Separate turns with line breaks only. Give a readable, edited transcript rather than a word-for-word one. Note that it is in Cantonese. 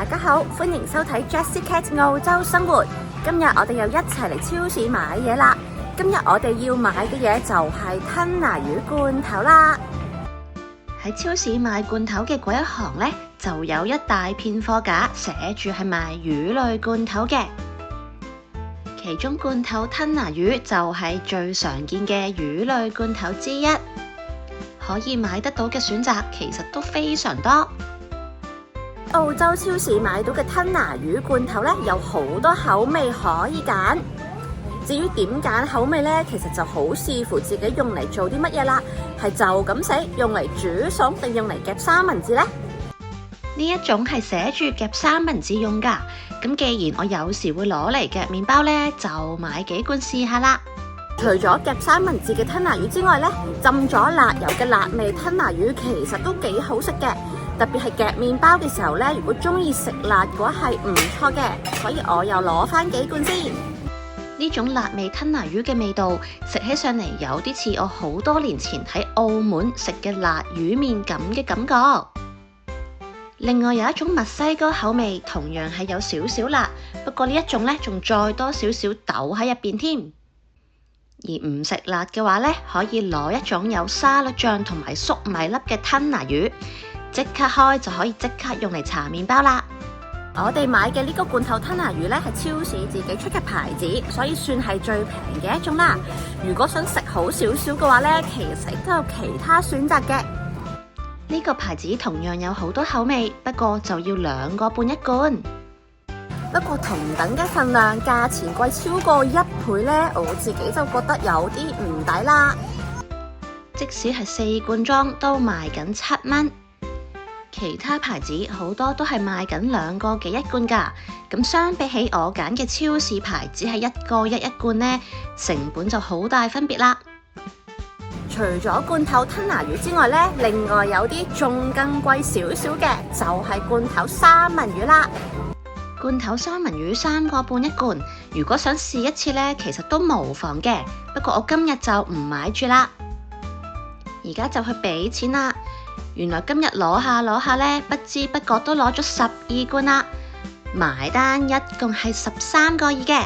大家好，歡迎收睇 Jessie Cat 澳洲生活。今日我哋又一齊嚟超市買嘢啦。今日我哋要買嘅嘢就係吞拿魚罐頭啦。喺超市買罐頭嘅嗰一行呢，就有一大片貨架，寫住係賣魚類罐頭嘅。其中罐頭吞拿魚就係最常見嘅魚類罐頭之一，可以買得到嘅選擇其實都非常多。澳洲超市買到嘅吞拿魚罐頭呢，有好多口味可以揀。至於點揀口味呢，其實就好視乎自己用嚟做啲乜嘢啦。係就咁食，用嚟煮餸定用嚟夾三文治呢？呢一種係寫住夾三文治用㗎。咁既然我有時會攞嚟夾麵包呢，就買幾罐試下啦。除咗夾三文治嘅吞拿魚之外呢，浸咗辣油嘅辣味吞拿魚其實都幾好食嘅。特別係夾麵包嘅時候呢，如果中意食辣嘅話係唔錯嘅，所以我又攞翻幾罐先。呢種辣味吞拿魚嘅味道，食起上嚟有啲似我好多年前喺澳門食嘅辣魚麵咁嘅感覺。另外有一種墨西哥口味，同樣係有少少辣，不過呢一種呢，仲再多少少豆喺入邊添。而唔食辣嘅話呢，可以攞一種有沙律醬同埋粟米粒嘅吞拿魚。即刻開就可以即刻用嚟搽麵包啦！我哋買嘅呢個罐頭吞拿魚呢，係超市自己出嘅牌子，所以算係最平嘅一種啦。如果想食好少少嘅話呢，其實都有其他選擇嘅。呢個牌子同樣有好多口味，不過就要2個半一罐。不過同等嘅份量，價錢貴超過1倍呢，我自己就覺得有啲唔抵啦。即使係4罐裝，都賣緊7蚊。其他牌子好多都係賣緊2個幾一罐㗎，咁相比起我揀嘅超市牌子係1個1一罐呢，成本就好大分別啦。除咗罐頭吞拿魚之外呢，另外有啲仲更貴少少嘅就係罐頭三文魚啦。罐頭三文魚3個半一罐，如果想試一次呢，其實都無妨嘅，不過我今日就唔買住啦。而家就去俾錢啦。原來今日攞下呢，不知不覺都攞咗12罐啦，埋單一共係13個2嘅。